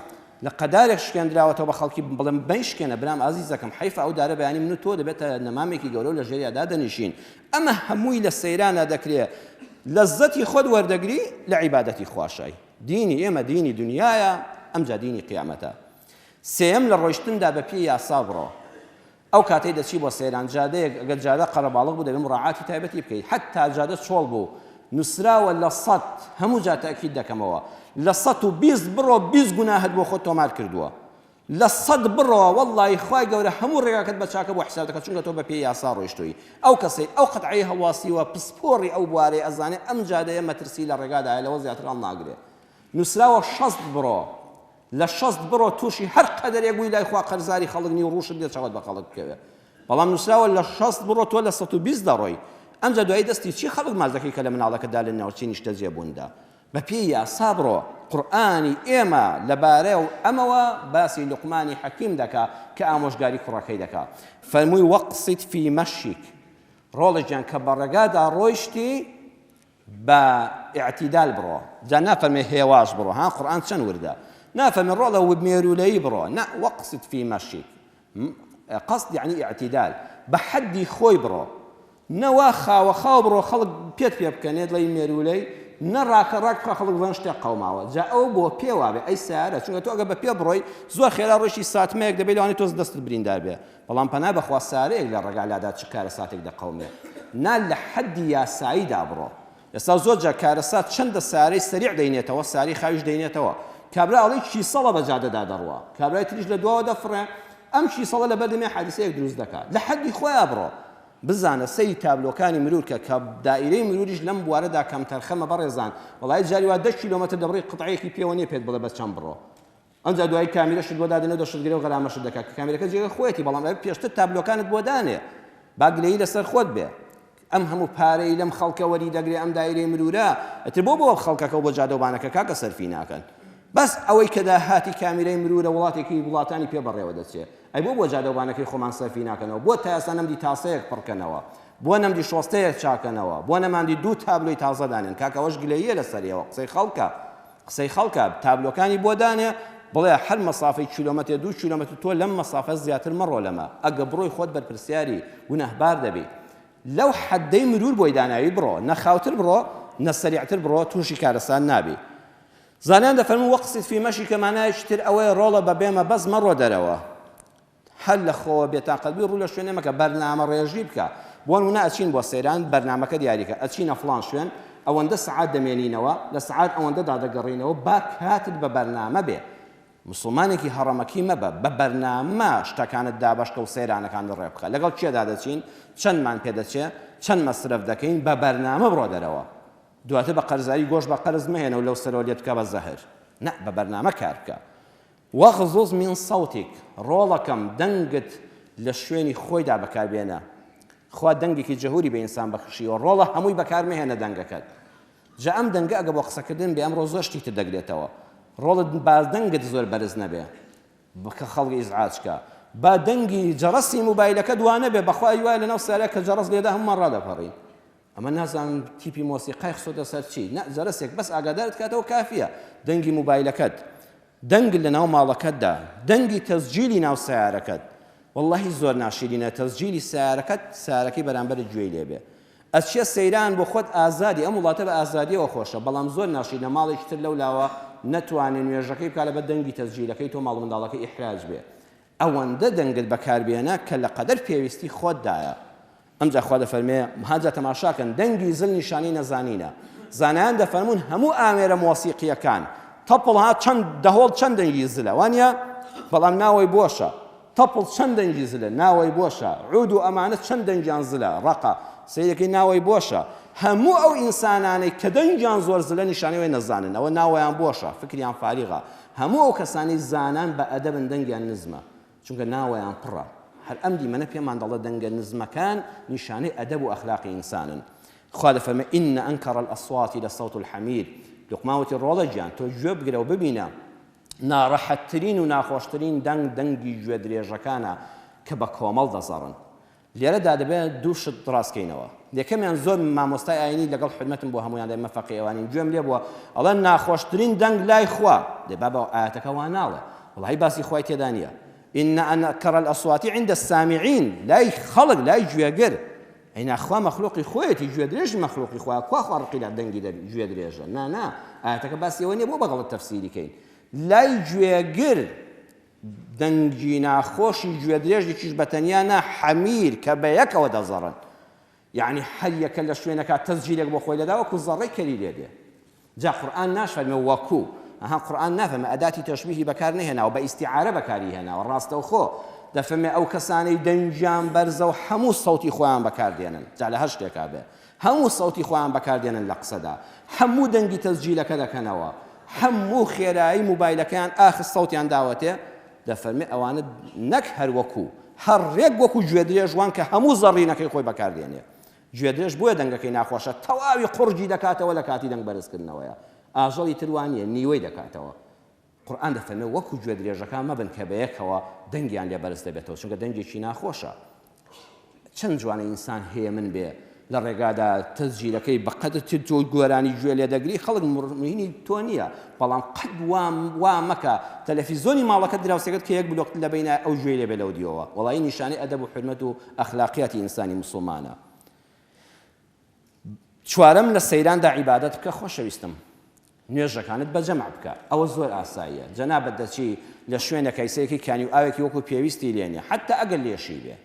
S1: لە قەدارێک شکێنراوەتەوە بە خەڵکی بڵێم بەی شکێنە برام ئازیزەکەم حیفە ئەو دارە بەیانی من و تۆ دەبێتە نەمامێکی گەورە و لە ژێریادا دەنیشین ئەمە هەمووی لە سەیرانە دەکرێت لەزەتی خۆت وەردەگری لە عیبادەتی خواشای دینی ئێمە دینی دنیایە ئەمجا دینی قیامەتە سێم لە ڕۆیشتندا بە پێی یاسا بڕۆ ئەو کاتەی دەچی بۆ سەیران جادەیەک ئەگەر جادە قەرەباڵغ بوو دەبێت مڕاعاتی تایبەتی بکەیت حتا جادە چۆڵ بوو نووسراوە لە 100 هەموو جا تاکید دەکەمەوە لە 120 بڕۆ 20 گوناهت بۆ خۆت تۆمار کردووە لە 100 بڕۆ والله خوای گەورە هەموو ڕێگاکەت بە چاکە بۆ حساب دەکات چونکە تۆ بە پێی یاسا ڕۆیشتووی ئەو کەسەی ئەو قەتعەی هەواسیوە پسپۆڕی ئەو بوارەی ئەزانێ ئەم جادەیە مەترسی لە ڕێگادایە لەوە زیاتر هەڵ ناگرێت نووسراوە 60 بڕۆ لە 60 بڕۆ تووشی هەر قەدەرێک بووی لای خوا قەرزاری خەڵک نی و ڕوشت دێت چاوت بە خەڵک بکەوێت بەڵام نووسراوە لە 60 بڕۆ تۆ لە 120 دەڕۆی ئەمجا دوای دەستی چی خەڵک ماز دەکەی کە لە مناڵەکەتدا لە ناوچی نیشتە جێبووندا بە پێی یاسا بڕۆ قورئانی ئێمە لەبارەی و ئەمەوە باسی لوقمانی حەکیم دەکا کە ئامۆژگاری کوڕەکەی دەکا فەرمووی وەقسید فی مەشیک ڕۆڵێکیان کە بە ڕێگادا ڕۆیشتی بە ئیعتیدال بڕۆ جا نافەرمێ هێواش بڕۆ ها قورئان چەند وردە نافەرمێ ڕۆڵە وبمێرولەیی بڕۆ نا وەقسید فی مەشیک قصد يعني اعتدال بحدي خوي برو نوا خاو خاو برو خلق بيت بكنيد لي ميرولي نراك راك خلق وانشتي قوماوه جاء بو بيوابي اي ساره چون تو اگه بي بروي زو خيار روشي ساعت ميك دبيلاني توز دست برين داربه بلان پنا بخوا ساره الا رجال عادات شكار ساعتك ده قومه نال لحد يا سعيد برو يسا زوجا كارسات چند ساره سريع دينيته وساري خارج دينيته كابرا عليك شي صلاه بجاده دادروا كابرا تريج لدوا دفره امشي صلاه لبدمي حادثه دروز دكا لحد خويا برو بزانه سي تابلوكاني مرور كدائري مروريش لم بواردا كم ترخمه برزان والله جاري وا 10 كيلومتر دبري قطعي كي بيوني بيت بلا بس كم برو انت دوای کامیرە شت بۆ دادنێ دۆشت گرێ و غەرامەشت دەکات کە کامیرەکە جێگە خۆیەتی بەڵام پێشتر تابلۆکانت بۆ دانێ باگلەیی لەسەر خۆت بێ ئەم هەموو پارەی لەم خەڵکە وەری دەگرێ ئەم دایرەی مرورە ئەتر بۆ خەڵکەکە و بۆ جادەوبانەکە کاکە سەرفی ناکەن بەس ئەوەی کە داهاتی کامیرەی مرورە وڵاتێکی وڵاتانی پێ بەڕێوە دەچێت ئەی بۆ جادەوبانەکەی خۆمان سەرفی ناکەنەوە بۆ تا ئێستا نەمدی تاسەیەک پڕکەنەوە بۆ نەمدی شۆستەیەک چاکەنەوە بۆ نەماندی دوو تابلۆی تازە دانێن کاکەوەش گلەییە لەسەریەوە قسەی خەڵکە تابلۆکانی بۆ دانێ بڵێ هەر مەسافەی کیلۆمەتر 2 کیلۆمەتر تۆ لەم مەسافە زیاتر مەڕۆ لەمە ئەگە بڕۆی خۆت بەرپرسیاری گونەهبار دەبێت لەو حەدەی مرور بۆی داناوی بڕۆ نەخاوتر بڕۆ نەسەریعتر بڕۆ تووشی کارەسان نابێ زانیان دەفەرمون وەقسید فی مەشی کە مانایەکی تر ئەوەیە ڕۆڵە بە بێمە بەس مەڕۆ دەرەوە هەر لە خۆوە بێتاقەتبی ڕوو لە شوێنە مەکە بەرنامە ڕێژی بکە بۆ نمونە ئەچین بۆ سەیران بەرنامەکە دیاریکە ئەچینە فڵان شوێن ئەوەندە سەعات دەمێنینەوە لە سەعات ئەوەندە دادەگەڕینەوە با کاتت بە بەرنامە بێ مسلمانێکی هەڕەمەکی مەبە بە بەرنامە شتەکانت دابەشکە و سەیرانەکان ڕێ بکە لەگەڵ چێدا دەچین چەندمان پێ دەچێت چەند مەسرف دەکەین بە بەرنامە بڕۆ دەرەوە دواتر بە قەرزایی گۆشت بە قەرز مەهێنە و لەو سەرەوە لێت بکە بە زەهر نە بە بەرنامە کار بکە وەغزوز من سەوتیک ڕۆڵەکەم دەنگت لە شوێنی خۆیدا بەکاربێنە خوا دەنگێکی جەهوری بە ئینسان بەخشیوە ڕۆڵە هەمووی بەکار مەهێنە دەنگەکەت جا ئەم دەنگە ئەگە بۆ قسەکردن بێ ئەمڕۆ زۆر شتی تر دەگرێتەوە ڕۆڵت بازدەنگت زۆر بەرز نەبێ بکە خەڵکی ئیزعاجکە با دەنگی جەڕەسی موبایلەکە دوانە بێ بەخوا وایە لەناو سیارەیە کە جەڕەس لێدا هەمومان ڕادەپەڕین ئەمە نازانم تیپی مۆسیقای خسۆتە سەر چی جەرەسێک بەس ئاگادارت کاتەوە کافیە دەنگی موبایلەکەت دەنگ لە ناو ماڵەکەتدا دەنگی تەسجیلی ناو سیارەکەت واللهی زۆر ناشرینە تەسجیلی سیارەکەی بەرامبەر گوێی لێبێ ئەچێ سەیران بۆ خۆت ئازادی ئەم وڵاتە بە ئازادیەوە خۆشە بەڵام زۆر ناشرینە ماڵێکی تر لەولاوە نەتوانێت نوێژەکەی بکات لەبەر دەنگی تەسجیلەکەی تۆ ماڵ منداڵەکەی ئیحراج بێ ئەوەندە دەنگت بەکاربێنە کە لە قەدەر پێویستی خۆتدایە ئەمجا خوا دەفەرمێ هاجا تەماشاکەن دەنگی زل نیشانەی نەزانینە زانایان دەفەرمون هەموو ئامێرە مۆسیقیەکان تەپڵ هات چەند دەهۆڵ چەند دەنگی زلە وانە بەڵام ناوەی بۆشە تەپڵ چەند دەنگی زلە ناوەی بۆشە عود و ئەمانە چەند دەنگیان زلە ڕەقە سەیرەکەی ناوەی بۆشە هەموو ئەو ئینسانانەی کە دەنگیان زۆر زلە نیشانەوەی نەزانن ئەوە ناوەیان بۆشە فکریان فاریغە هەموو ئەو کەسانی زانان بە ئەدەبن دەنگیان نزمە چونکە ناوەیان پڕە هەر ئەم دیمەنە پێمان دەڵێ دەنگە نزمەکان نیشانەی ئەدەب و ئەخلاقی ئینسانن خوا دەفەرمێ ئین ئەنکەڕ الأصوات لصوت الحەمیر لوقماوەتی ڕۆڵە گیان تۆ گوێ بگرە و ببینە ناڕەحەتترین و ناخۆشترین دەنگی گوێ درێژەکانە کە بە کۆمەڵ دەزەڕن لێرەدا دەبێت دوو شت ڕاستکەینەوە یەکەمیان زۆر مامۆستای ئاینی لەگەڵ حرمەتم بۆ هەمویان دەمە فەقی ئەوانین گوێم لێ بووە ئەڵێ ناخۆشترین دەنگ لای خوا دەبا بە ئاەتەکە وا ناڵێ وڵی باسی خوای تێدا نییە إن أنكر الأصوات عند السامعين لا خلق لا يجوجر أين أخوة مخلوقي خويتي جودريج مخلوقي خويا كوا خارقي لا دنجي جودريج نا آتك بس يوني بو بغل التفسير كين لا يجوجر دنجينا خوش جودريج يشج بتنيانا حمير كبيك ودزرن يعني حي كل شوينك تسجيلك بو خويا دا وكو زري كليل جاء قرآن ناشف من وكو ها قرآن نافهم أداة تشبيه بكارني هنا وباستعارة بكاري هنا والراس توخو دفهم أو كساني دنجان برزو حمو صوتي خوان بكاردينا جعل هشتك هذا حمو صوتي خوان بكاردينا لقصدا حمو دنجي تسجيل كذا كنوا حمو خيراي موبايل كان آخر صوتي عن دعوته دفهم أوان نكهر وكو هرق وكو جودريج وان كحمو زرينا كي خوي بكاردينا جودريج بو دنجا كي ناخوشه تواوي قرجي دكاته ولا كاتي دنج برز كنوا ئاژەڵی تروانیە نیوەی دەکاتەوە قورئان دەفەرمێ وەکو گوێ درێژەکان مەبن کە بەیەکەوە دەنگیان لێ بەرز دەبێتەوە چونکە دەنگێکی ناخۆشە چەند جوانە ئینسان هەیە من بێ لە ڕێگادا تەسجیلەکەی بە قەدر تۆ گۆرانی گوێ لێ دەگری خەڵک مڕینی تۆ نییە بەڵام قەت وا مەکە تەلەڤیزۆنی ماڵەکەت دراوسێکت کە یەک بلۆک لە بینە ئەو گوێ لێ بێ لەو دیەوە وەڵی نیشانەی ئەدەب و حورمەت و ئەخلاقیاتی ئینسانی موسڵمانە چوارەم لە سەیراندا عیبادەت بکە خۆشەویستم نوێژەکانت بەجەمع بکە ئەوە زۆر ئاساییە جەنابەت دەچی لە شوێنە کەیسەیەکی کانی و ئاوێکی وەکو پێویستی لێنێ حتا ئەگەر لێشی بێ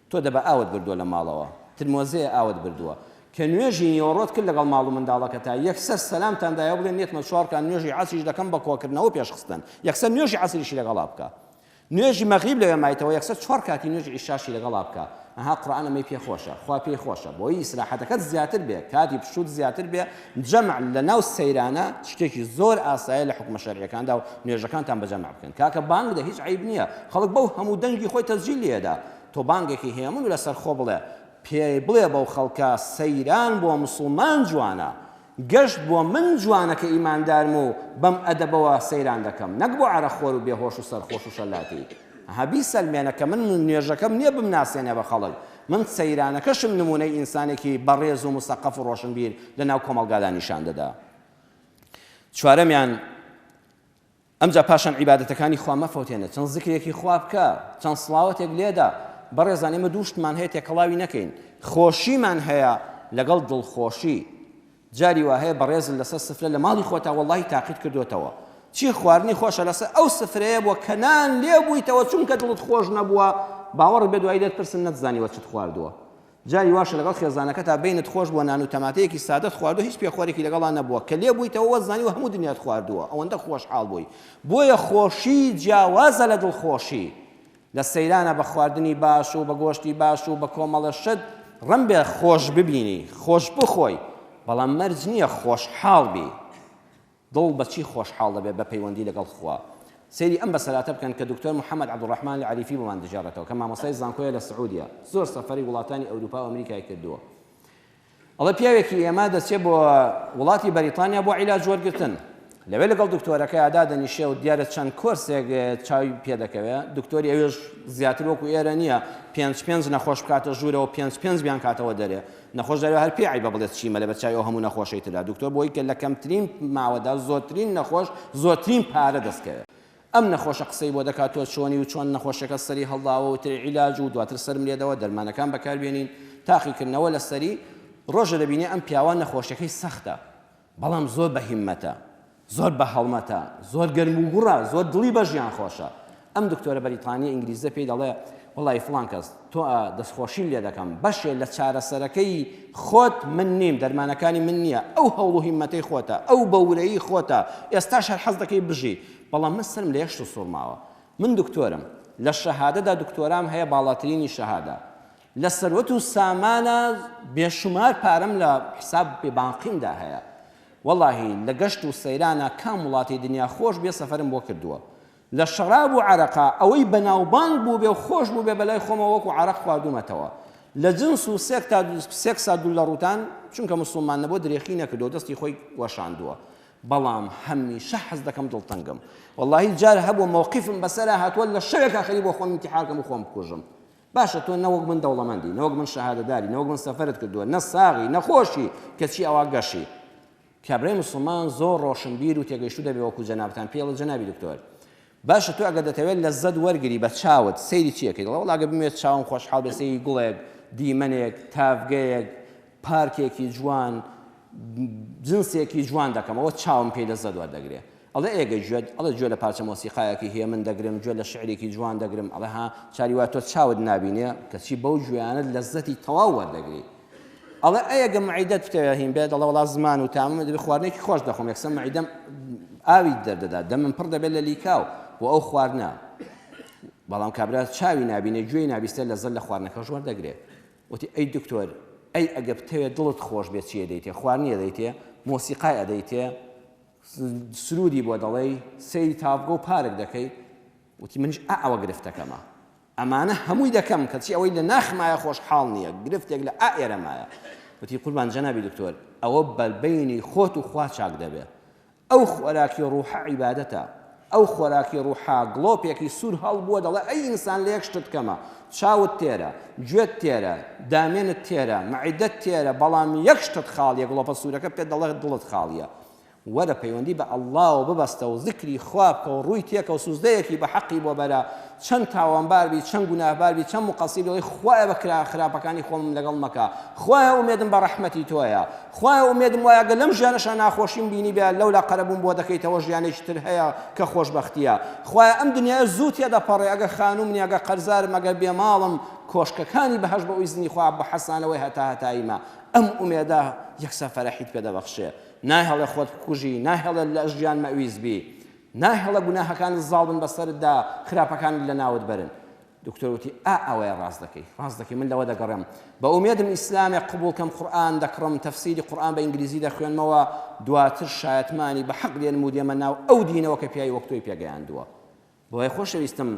S1: تۆ دەبە ئاوت بردووە لە ماڵەوە ترمۆزەیە ئاوت بردووە کە نوێژی نیوەڕۆت کرد لەگەڵ ماڵ و منداڵەکە تا یەکسەر سەلامتاندایە بڵێن نێتمە چوارکان نوێژی عەسریش دەکەم بە کۆکردنەوە پێشخستن یەکسەر نوێژی عەسریشی لەگەڵا بکە نوێژی مەغریب لەوێ مایتەوە یەکسەر چوار کاتی نوێژی عیشاشی لەگەڵا بکە ئەها قورئان ئەمەی پێ خۆشە خوا پێی خۆشە بۆی ئیسراحەتەکەت زیاتر بێ کاتی پشوت زیاتر بێ جەمع لە ناو سەیرانە شتێکی زۆر ئاسایە لە حکومە شەرعیەکاندا و نوێژەکانتان بەجەمع بکەن کاکە بانگ دە هیچ عیب نییە خەڵک بەو هەموو دەنگی خۆی تەسجیل لێدا تۆ بانگێکی هەیەمون لەسەر خۆ بڵێ پێی بڵێ بەو خەڵکە سەیران بۆ موسڵمان جوانە گەشت بۆ من جوانە کە ئیماندارم و بەم ئەدەبەوە سەیران دەکەم نەک بۆ عەرەخۆر و بێهۆش و سەرخۆش و شەلاتی هەبی سەلمێنە کە من نوێژەکەم نییە بمناسێنێ بە خەڵک من سەیرانەکەشم نمونەی ئینسانێکی بەڕێز و مسەقەف و ڕۆشنبیر لە ناو کۆمەڵگادا نیشان دەدا چوارەمیان ئەمجا پاشان عیبادەتەکانی خوا مەفەوتێنێ چەند زیکرێکی خوا بکە چەند سڵاوەتێک لێدا بەڕێزان ئێمە دوو شتمان هەیە تێکەڵاوی نەکەین خۆشیمان هەیە لەگەڵ دڵخۆشی جاری وا هەیە بەڕێزن لەسەر سفرە لە ماڵی خۆتا وەڵڵاهی تاقید کردوتەوە چی خواردنی خۆشە لەسەر ئەو سفرەیە بۆ کەنان لێ بوویتەوە چونکە دڵت خۆش نەبووە باوەڕ بێ دوای دێت پرسن نەتزانیوە چت خواردووە جاری واشە لەگەڵ خێزانەکە تا بینت خۆش بووە نان و تەماتەیەکی سادەت خواردووە هیچ پێخۆرێکی لەگەڵا نەبووە کە لێ بوویتەوە وەزانیوە هەموو دنیات خواردووە ئەوەندە خۆشحاڵ بووی بۆیە خۆشی جیاوازە لە دڵخۆشی لە سەیرانە بە خواردنی باش و بە گۆشتی باش و بە کۆمەڵە شت ڕەم بێ خۆش ببینی خۆش بخۆی بەڵام مەرج نییە خۆشحاڵ بی دڵ بەچی خۆشحاڵ دەبێت بە پەیوەندی لەگەڵ خوا سەیری ئەم بەسەلاتە بکەن کە دکتۆر محەممەد عەبدوڕەحمان العەریفی بۆمان دەجێڕێتەوە کە مامۆستای زانکۆیە لە سعودیە زۆر سەفەری وڵاتانی ئەوروپا و ئەمریکای کردووە ئەڵێ پیاوێکی ئێمە دەچێت بۆ وڵاتی بەریتانیا بۆ عیلاج وەرگرتن لەوێ لەگەڵ دکتۆرەکە ئادا دەنیشێ و دیارە چەند کۆرسێک چاوی پێ دەکەوێت دکتۆری ئەوێش زیاتر وەکو ئێرە نییە پێنج نەخۆش بکاتە ژوورەوە پێنج بیان کاتەوە دەرێ نەخۆش دەوێت هەر پێی بە بڵێت چیمە لە بەرچاوی ئەو هەموو نەخۆشەی تردا دکتۆر بۆی کە لە کەمترین ماوەدا زۆرترین نەخۆش زۆرترین پارە دەستکەوێت ئەم نەخۆشە قسەی بۆ دەکات تۆ چۆنی و چۆن نەخۆشەکە سەری هەڵداوە و تر عیلاج و دواتر سەرم لێدەوە دەرمانەکان بەکاربێنین تاقیکردنەوە لە سەری ڕۆژە دەبینێ ئەم پیاوە نەخۆشەکەی سەختە بەڵام زۆر بە هیممەتە زۆر بە هەڵمەتە زۆر گەرم و گوڕە زۆر دڵی بەژیان خۆشە ئەم دکتۆرە بەریتانی ئینگلیزە پێی دەڵێ وڵی فڵان کەس تۆ دەستخۆشی لێ دەکەم بەشێ لە چارەسەرەکەی خۆت من نیم دەرمانەکانی من نییە ئەو هەوڵ و هیممەتەی خۆتە ئەو بەورەیی خۆتە ئێستاش هەر حەز دەکەی بژی بەڵام من سرم لە یەشت و سوڕماوە من دکتۆرم لە شەهادەدا دکتۆرام هەیە باڵاترینی شەهادە لە سەروەت و سامانە بێشمار پارەم لە حساب بێبانقیمدا هەیە واللهی لە گەشت و سەیرانە کام وڵاتی دنیا خۆش بێ سەفەرم بۆ کردووە لە شەراب و عەرەقا ئەوەی بەناوبانگ بوو بێ و خۆش بوو بێ بەلای خۆمەوە وەکو عەرەق خواردوومەتەوە لە جنس و سێک سادوو لە ڕووتان چونکە مسلمان نەبوو درێخی نەکردو دەستی خۆی وەشاندووە بەڵام هەمیشە حەز دەکەم دڵتەنگم واللهی جار هەبوو مووقیفم بەسەرا هاتووە لە شەوێکا خەری بۆ خۆم ئیمتیحانکەم و خۆم بکوژم باشە تۆ نەوەک من دەوڵەمەندی نەوەک من شەهادەداری نەوەک من سەفەرت کردووە نە ساغی نەخۆشی کەچی ئەوە گەشی کابرای مسلمان زۆر ڕۆشنبیر و تێگەیشتوو دەبێ وەکو جەنابتان پێڵە جەنابی دکتۆر باشە تۆ ئەگەر دەتەوێت لەزەت وەرگری بە چاوت سەیری چیەکەی دەڵێ وەڵا ئەگەر بمێت چاوم خۆشحاڵ بێ سەیری گوڵێک دیمەنێک تافگەیەک پارکێکی جوان جنسێکی جوان دەکەمەوە چاوم پێی لەزەت وەردەگرێ ئەڵێ ئێگەی گوێت ئەڵێ گوێ لە پارچە مۆسیقایەکی هەیە من دەگرم گوێ لە شعرێکی جوان دەگرم ئەڵێ ها چاری وایە تۆ چاوت نابینێ کەچی بەو گوێیانت لەزەتی تەواو وەردەگری ئەڵێ ئەگە مەعیدەت بتەوێت هین بێت ئەڵێ وەڵا زمان و تامم دەبێ خواردنێکی خۆش دەخۆم یەکسەر مەعیدەم ئاوی دەردەدا دەمم پڕ دەبێت لە لیکاو و ئەو خواردنە بەڵام کابرا چاوی نابینێ گوێی نابیستە لەزەت لە خواردنەکەش وەردەگرێ وتی ئەی دکتۆر ئەی ئەگە بتەوێت دڵت خۆش بێت چیە دەیتێ خواردنیە دەیتێ مۆسیقای ئەدەیتێ سرودی بۆ دەڵێ سەیری تافگە و پارک دەکەی وتی منش ئەوە گرفتەکەمە ئەمانە هەمووی دەکەم کەچی ئەوەی لە ناخمایە خۆشحاڵ نییە گرفتێک لە ئێرەمایە وتی قوربان جەنابی دکتۆر ئەوە بەلبەینی خۆت و خوا چاک دەبێت ئەو خۆراکی ڕووحە عیبادەتە ئەو خۆراکی ڕووحا گڵۆپێکی سوور هەڵبووە دەڵێ ئەی ئینسان لە یەک شتت کەمە چاوت تێرە گوێت تێرە دامێنت تێرە مەعیدەت تێرە بەڵام یەک شتت خاڵیە گڵۆپە سوورەکە پێت دەڵێ دڵت خاڵیە وەرە پەیوەندی بە ئەڵڵاو ببەستە و ذکری خوا بکە و ڕووی تێکە و سوزدەیەکی بە حەقی بۆ بەرە چەند تاوانبار بی چەند گوناهبار بی چەند مقەسیر بڵێ خوایە بە خراپەکانی خۆم لەگەڵ مەکە خوایە ئومێدم بە ڕەحمەتی تۆیە خوایە ئومێدم وایە گە لەم ژیانەشە ناخۆشیم بینی بێ لەولا قەرەبووم بۆ دەکەیتەوە ژیانێکی تر هەیە کە خۆشبەختیە خوایە ئەم دنیای زوو تێدەپەڕێ ئەگە خانوومنی ئەگە قەرزارم ئەگە بێماڵم کۆشکەکانی بەهەش بە ئیزنی خوا بە حەسانەوەی هەتایمە ئەم ئومێدە یەکسە فەرەحیت پێ دەبەخشێ ناهێڵێ خۆت بکوژی ناهێڵێ لە ژیان مەویز بی ناهێڵە گوناهەکانت زاڵبن بەسەرتدا خراپەکانت لە ناوت بەرن دکتۆر وتی ئەوەیە ڕاست دەکەی من لەوە دەگەڕێم بە ئومێدم ئیسلامێک قبوڵکەم قورئان دەکڕم تەفسیری قورئان بە ئینگلیزی دەخوێنمەوە دواتر شایەتمانی بە حەق دێنم و دێمە ناو ئەو دینەوە کە پیاوی وەک تۆی پێگەیاندووە بۆیە خۆشەویستم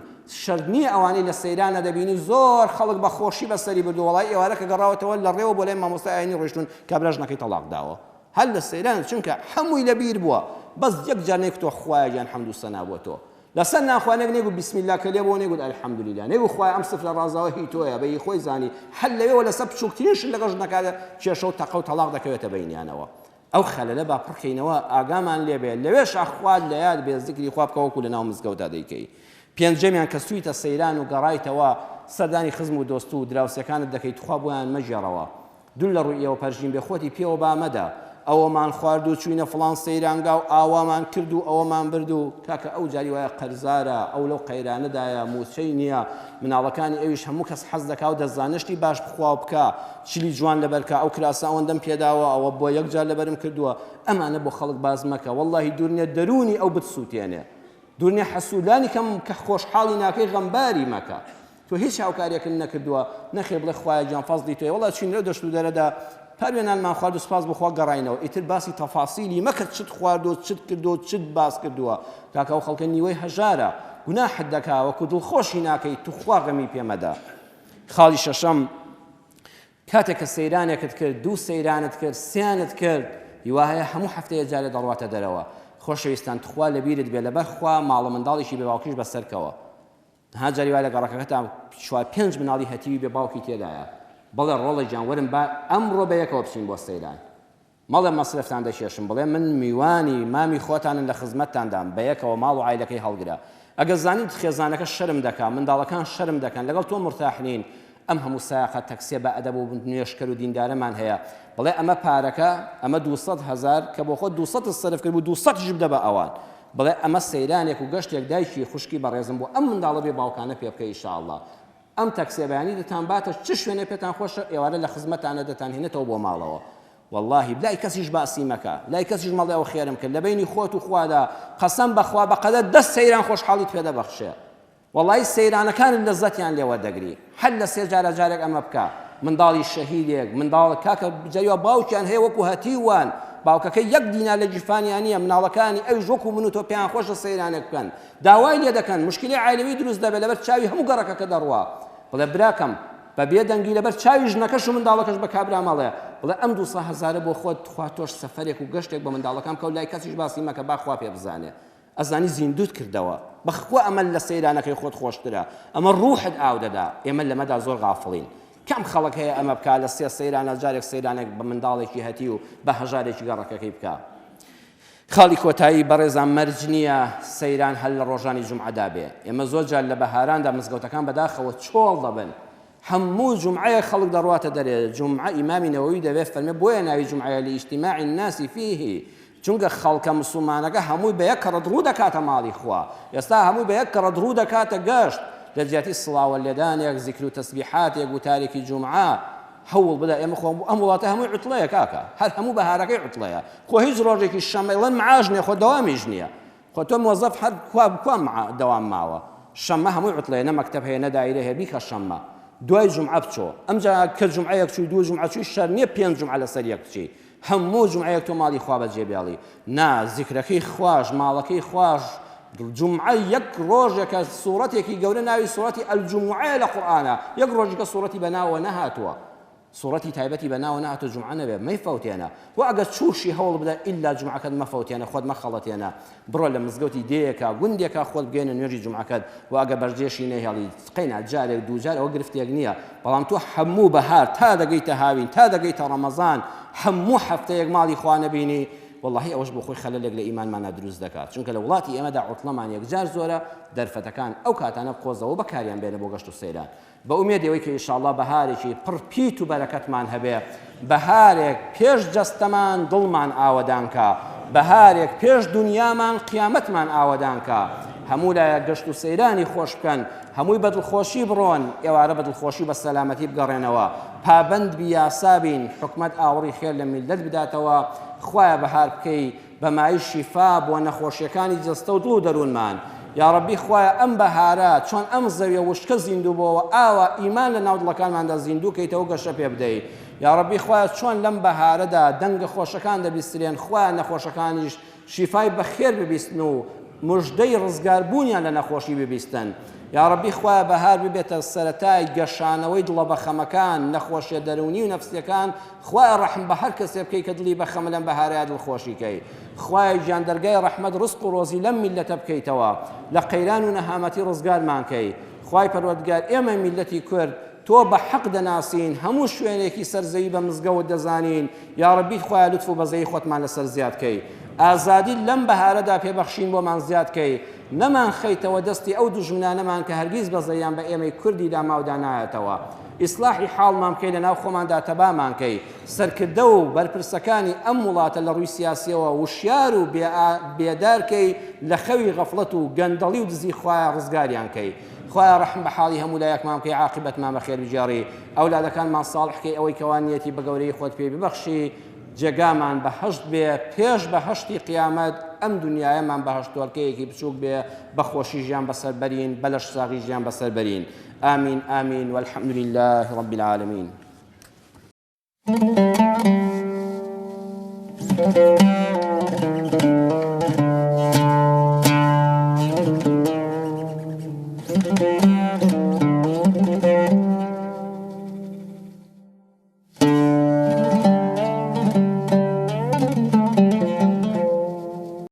S1: شەرت نییە ئەوانەی لە سەیرانە دەبینی زۆر خەڵک بە خۆشی بەسەری بردو وەڵای ئێوارە کە گەڕاوەتەوە لە ڕێوە بۆ لای مامۆستای ئاینی ڕۆیشتون کابرا ژنەکەی تەلاق داوە هەر لە سەیران چونکە هەمووی لەبیر بووە بەس یەک جار نێک تۆ خوایە گیان حەمد و سەنا بۆ تۆ لەسەر ناخوانێک نێگو بسم الله کە لێ بۆ نێگوت ئەلحەمدولله نێگو خوای ئەم سفرە ڕازاوە هی تۆیە بەی خۆی زانی هەر لەوێەوە لەسەر بچووکترین شت لەگەڵ ژنەکە کێشە و تەقە و تەلاق دەکەوێتە بەینیانەوە ئەو خەلەلە با پڕکەینەوە ئاگامان لێبێ لەوێش ئەخوات لە یاد بێ زیکری خوا بکە وەکو لە ناو مزگەوتدا دەیکەی پێنجەمیان کە سوویتە سەیران و گەڕایتەوە سەردانی خزم و دۆست و دراوسەکانت دەکەیت خوا بۆیان مەژێڕەوە دوور لە ڕووی ئێوە پەرژین بێ خۆتی پێوە با مەدە ئەوەمان خوارد و چوینە فڵان سەیرانگا و ئاوامان کرد و ئەوەمان برد و کاکە ئەو جاری وایە قەرزارە ئەو لەو قەیرانەدایە موچەی نییە مناڵەکانی ئەویش هەموو کەس حەز دەکا و دەزانشتی باش بخوا بکە چلی جوان لەبەرکە ئەو کراسە ئەوەندەم پێداوە ئەوە بۆ یەکجار لەبەرم کردووە ئەمانە بۆ خەڵک باز مەکە وەڵڵاهی دوورنیە دەرونی ئەو بتسووتێنێ دوورنیە حەسوودانی کە خۆشحاڵی ناکەی غەمباری مەکە تۆ هیچ هاوکاریەکە نەکردووە نەخێ بڵێ خوایە گیان فەزڵی تۆیە وەڵا چینرە دەشت و دەرەدا پەروێنانمان خوارد و سپاس بخوا گەڕاینەوە ئیتر باسی تەفاسیلی مەکرد چت خواردۆ چت کردو چت باس کردووە کاکە ئەو خەڵکە نیوەی هەژارە گوناحت دەکا وەکو دڵخۆشی ناکەی تو خوا غەمی پێمەدا خاڵی شەشەم کاتێک کە سەیرانێکت کرد دوو سەیرانت کرد سیانت کرد هیوا هەیە هەموو هەفتەیە جارێ دەڕواتە دەرەوە خۆشەویستان تخوا لەبیرت بێ لەبەر خوا ماڵە منداڵیشی بێ باوکیش بەسەرکەوە ها جاری وای لە گەڕەکەکەتان شوای 5 مناڵی هەتیوی بێ باوکی تێدایە بەڵێ ڕۆڵە گیان وەرن با ئەمڕۆ بە یەکەوە بچین بۆ سەیران مەڵێ مەسرفتان دەشێشم بڵێ من میوانی مامی خۆتانن لە خزمەتتاندام بە یەکەوە ماڵ و عایلەکەی هەڵگرا ئەگەر زانیت خێزانەکە شەرم دەکات منداڵەکان شەرم دەکەن لەگەڵ تۆ مرتاحنین ئەم هەموو سایقە تەکسیە بە ئەدەب و نوێشکەر و دیندارەمان هەیە بڵێ ئەمە پارەکە ئەمە 200,000 کە بۆ خۆ 200 سەرف کرد و 200 بدە بە ئەوان بڵێ ئەمە سەیرانێک و گەشتێک دایکی خوشکی بەڕێزم بۆ ئەم منداڵە بێ باوکانە پێ بکەی ئینشاءالله ئەم تەکسیە بەیانی دەتان باتە چ شوێنێ پێتان خۆشە ئێوارە لە خزمەتانە دەتان هێنێتەوە بۆ ماڵەوە والله لای کەسیش باسی مەکە لای کەسیش مەڵێ ئەوە خێرم کرد لە بینی خۆت و خوادا قەسەم بەخوا بەقەدەر دەست سەیران خۆشحاڵیت پێ دەبەخشێ والله سەیرانەکانت لەزەتیان لێوە دەگری هەر لە سێ جارە جارێک ئەمە بکە منداڵی شەهیدێک منداڵ کاکە بجەریوە باوکیان هەیە وەکو هەتیوان باوکەکەی 1 دینا لە جیفانیان نییە مناڵەکانی ئەویش وەکو من و تۆ پێیان خۆشە سەیرانێک بکەن داوای لێ دەکەن مشکلی عایلەوی دروست دەبێت لەبەر چاوی هەموو گەڕەکەکە دەڕوا بڵێ براکەم بە بێدەنگی لەبەر چاوی ژنەکەش و منداڵەکەش بە کابرا مەڵێ بڵێ ئەم 200,000 بۆ خۆت خوا تۆش سەفەرێک و گەشتێک بە منداڵەکان کە لای کەسیش باسی مەکە با خوا پێ بزانێ ئەزانی زیندوت کردەوە بەخوا ئەمە لە سەیرانەکەی خۆت خۆشترە ئەمە ڕوحت ئاو دەدا ئێمە لەمەدا زۆر غافڵین کەم خەڵک هەیە ئەمە بکە لە سێ سەیرانە جارێک سەیرانێک بە منداڵێکی هەتی و بە هەژارێکی گەڕەکەکەی بکە خاڵی کۆتایی بەڕێزان مەرج نییە سەیران هەل لە ڕۆژانی جومعەدا بێ ئێمە زۆر جار لە بەهاراندا مزگەوتەکان بەداخەوە چۆڵ دەبن هەموو جومعەیە خەڵک دەڕواتە دەرێ جومعە ئیمامی نەوەوی دەبێت فەرمێ بۆیە ناوی جومعەیە لاجتماع الناس فيه چونکە خەڵکە مسلمانەکە هەمووی بە یەک کەڕە ڕوو دەکاتە ماڵی خوا ئێستا هەمووی بە یەک کەڕە ڕوو دەکاتە گەشت لە جیاتی سڵاوە لێدانێک زیکر و تەسبیحاتێک و تاریکی جومعە هەوڵ بدە ئێمە خۆ ئەم وڵاتە هەمووی عوتڵەیە کاکە هەر هەموو بەهارەکەی عوتڵەیە خۆ هیچ ڕۆژێکی شەمەڵەن معاش نییە خۆ دەوامیش نییە خۆ تۆ مۆزەف هەر کوام دەوام ماوە شەممە هەمووی عوتڵەیە نە مەکتەب هەیە نە دایرە هەیە بیکە شەممە دوای جومعە بچۆ ئەمجا کە جومعەیەک چووی دوو جومعە چووی شەر نییە 5 جومعە لەسەر یەک بچی هەموو جومعەیەک تۆ ماڵی خوا بەجێبێڵی نا زیکرەکەی خوش ماڵەکەی خوش جومعە یەک ڕۆژێکە سوورەتێکی گەورە ناوی سوورەتی ئەلجومعە لە قورئانە یەک ڕۆژێکە سوورەتی بەناوە نەهاتووە سوورەتی تایبەتی بەناوە نهاتوە جومعە نەبێ مەیفەوتێنە و ئەگەر چووشی هەوڵ بدە ئیلا جومعەکەت مەفەوتێنە خۆت مەخەڵەتێنە بڕۆ لە مزگەوتی دێیەکە گوندێکە خۆت بگەێنە نوێژی جومعەکەت و ئەگە بەرجێشی نەهێڵی قەینا جارێک دوو جار ئەوە گرفتێک نییە بەڵام تۆ هەموو بەهار تا دەگەیتە هاوین تا دەگەیتە ڕەمەزان هەموو هەفتەیەک ماڵی خوا نەبینی والله ئەوەش بۆ خۆی خەلەلێک لە ئیمانمانە دروست دەکات چونکە لە وڵاتی ئێمەدا عوتڵەمان یەکجار زۆرە دەرفەتەکان ئەو کاتانە بقۆزەوە بەکاریان بێنە بۆ گەشت و سەیران بە ئومێدەوەی کە ئینشاءالله بەهارێکی پڕ پیت و بەرەکەتمان هەبێ بەهارێک پێش جەستەمان دڵمان ئاوەدانکە بەهارێک پێش دنیامان قیامەتمان ئاوەدانکە هەموو لایە گەشت و سەیرانی خۆش بکەن هەمووی بەدڵخۆشی بڕۆن ئێوارە بەدڵخۆشی بە سەلامەتی بگەڕێنەوە پابەند بیاسابین حکومەت ئاوەڕی خێر لە میلەت بداتەوە خوایە بەهار بکەی بەمایی شیفا بۆ نەخۆشیەکانی جەستە و دڵ و دەروونمان یا ربی خوایە ئەم بەهارە چۆن ئەم زەویە وشکە زیندوو بۆەوە ئاوە ئیمان لە ناو دڵەکانماندا زیندوو کەیتەوە گەشە پێ بدەیت یا ربی خوایە چۆن لەم بەهارەدا دەنگە خۆشەکان دەبیسترێن خوایە نەخۆشەکانیش شیفای بەخێر ببیستن و مژدەی ڕزگاربوونیان لە نەخۆشی ببیستن یا ربی خوایە بەهار ببێتە سەرەتای گەشانەوەی دڵە بەخەمەکان نەخۆشیە دەرونی و نەفسیەکان خوایە ڕەحم بە هەر کەسێ بکەی کە دڵی بەخەمە لەم بەهارەیە دڵخۆشیکەی خوایە گیان دەرگای ڕەحمەت ڕزق و ڕۆزی لەم میلەتە بکەیتەوە لە قەیران و نەهامەتی ڕزگارمان کەی خوای پەروەردگار ئێمە میلەتی کورد تۆ بە حەق دەناسین هەموو شوێنێکی سەرزەوی بە مزگەوت دەزانین یا ربی خوایە لوتف و بەزەی خۆتمان لەسەر زیادکەی ئازادی لەم بەهارەدا پێبەخشین بۆمان زیادکەی نەمان خەیتەوە دەستی ئەو دوژمنانەمان کە هەرگیز بەزەیان بە ئێمەی کوردی داماودا نایەتەوە ئیسلاحی حاڵمان بکەی لە ناو خۆماندا تەبامان کەی سەرکردە و بەرپرسەکانی ئەم وڵاتە لە ڕووی سیاسیەوە وشیار و بێدارکەی لە خەوی غەفڵەت و گەندەڵی و دزی خوایە ڕزگاریان کەی خوایە ڕەحم بە حاڵی هەموو لایەکمان بکەی عاقبەتمان بەخێر بجێڕی ئەولادەکانمان ساڵحکەی ئەوەی کەوان نیەتی بە گەورەی خۆت پێی ببەخشی جێگامان بەهەشت بێ پێش بەهەشتی قیامەت ئەم دنیایەمان بەهەشتوەرکەیەکی بچووک بێ بەخۆشی ژیان بەسەر بەرین بەلەش ساغی ژیان بەسەر بەرین آمین آمین والحمد لله رب العالمين